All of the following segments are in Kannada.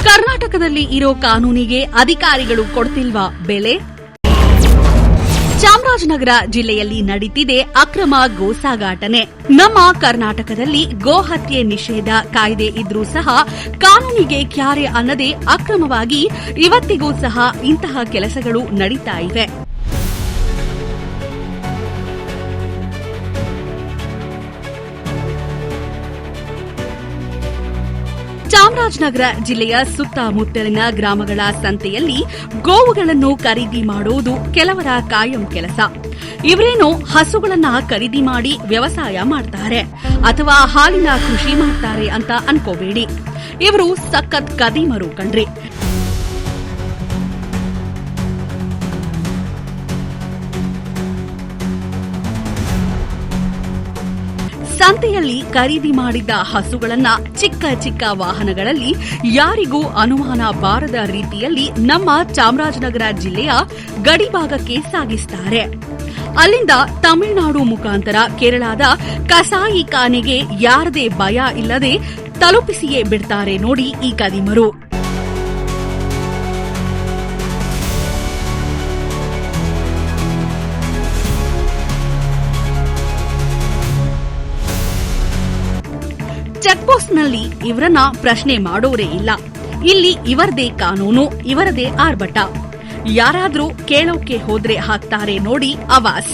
ಕರ್ನಾಟಕದಲ್ಲಿ ಇರೋ ಕಾನೂನಿಗೆ ಅಧಿಕಾರಿಗಳು ಕೊಡ್ತಿಲ್ವಾ ಬೆಲೆ? ಚಾಮರಾಜನಗರ ಜಿಲ್ಲೆಯಲ್ಲಿ ನಡೀತಿದೆ ಅಕ್ರಮ ಗೋ ಸಾಗಾಟನೆ. ನಮ್ಮ ಕರ್ನಾಟಕದಲ್ಲಿ ಗೋ ಹತ್ಯೆ ನಿಷೇಧ ಕಾಯ್ದೆ ಇದ್ರೂ ಸಹ ಕಾನೂನಿಗೆ ಕ್ಯಾರೆ ಅನ್ನದೇ ಅಕ್ರಮವಾಗಿ ಇವತ್ತಿಗೂ ಸಹ ಇಂತಹ ಕೆಲಸಗಳು ನಡೀತಾ ಇವೆ. ಚಾಮರಾಜನಗರ ಜಿಲ್ಲೆಯ ಸುತ್ತಮುತ್ತಲಿನ ಗ್ರಾಮಗಳ ಸಂತೆಯಲ್ಲಿ ಗೋವುಗಳನ್ನು ಖರೀದಿ ಮಾಡುವುದು ಕೆಲವರ ಕಾಯಂ ಕೆಲಸ. ಇವರೇನೋ ಹಸುಗಳನ್ನ ಖರೀದಿ ಮಾಡಿ ವ್ಯವಸಾಯ ಮಾಡ್ತಾರೆ ಅಥವಾ ಹಾಲಿನ ಕೃಷಿ ಮಾಡ್ತಾರೆ ಅಂತ ಅನ್ಕೋಬೇಡಿ. ಇವರು ಸಖತ್ ಕದೀಮರು ಕಣ್ರಿ. ಸಂತೆಯಲ್ಲಿ ಖರೀದಿ ಮಾಡಿದ್ದ ಹಸುಗಳನ್ನ ಚಿಕ್ಕ ಚಿಕ್ಕ ವಾಹನಗಳಲ್ಲಿ ಯಾರಿಗೂ ಅನುಮಾನ ಬಾರದ ರೀತಿಯಲ್ಲಿ ನಮ್ಮ ಚಾಮರಾಜನಗರ ಜಿಲ್ಲೆಯ ಗಡಿಭಾಗಕ್ಕೆ ಸಾಗಿಸುತ್ತಾರೆ. ಅಲ್ಲಿಂದ ತಮಿಳುನಾಡು ಮುಖಾಂತರ ಕೇರಳದ ಕಸಾಯಿಖಾನೆಗೆ ಯಾರದೇ ಭಯ ಇಲ್ಲದೆ ತಲುಪಿಸಿಯೇ ಬಿಡ್ತಾರೆ ನೋಡಿ ಈ ಕದೀಮರು. ಚೆಕ್ಪೋಸ್ಟ್ನಲ್ಲಿ ಇವರನ್ನ ಪ್ರಶ್ನೆ ಮಾಡೋರೇ ಇಲ್ಲ. ಇಲ್ಲಿ ಇವರದೇ ಕಾನೂನು, ಇವರದೇ ಆರ್ಭಟ. ಯಾರಾದ್ರೂ ಕೇಳೋಕೆ ಹೋದ್ರೆ ಹಾಕ್ತಾರೆ ನೋಡಿ ಆವಾಸ್.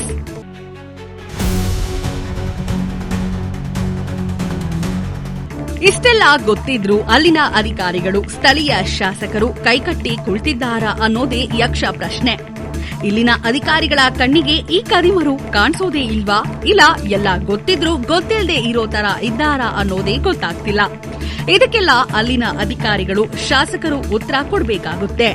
ಇಷ್ಟೆಲ್ಲ ಗೊತ್ತಿದ್ರೂ ಅಲ್ಲಿನ ಅಧಿಕಾರಿಗಳು, ಸ್ಥಳೀಯ ಶಾಸಕರು ಕೈಕಟ್ಟಿ ಕುಳಿತಿದ್ದಾರಾ ಅನ್ನೋದೇ ಯಕ್ಷ ಪ್ರಶ್ನೆ. ಇಲ್ಲಿನ ಅಧಿಕಾರಿಗಳ ಕಣ್ಣಿಗೆ ಈ ಕದೀಮರು ಕಾಣಿಸೋದೇ ಇಲ್ವಾ? ಇಲ್ಲ ಎಲ್ಲ ಗೊತ್ತಿದ್ರೂ ಗೊತ್ತಿಲ್ಲದೆ ಇರೋ ತರ ಇದ್ದಾರಾ ಅನ್ನೋದೇ ಗೊತ್ತಾಗ್ತಿಲ್ಲ. ಇದಕ್ಕೆಲ್ಲ ಅಲ್ಲಿನ ಅಧಿಕಾರಿಗಳು, ಶಾಸಕರು ಉತ್ತರ ಕೊಡಬೇಕಾಗುತ್ತೆ.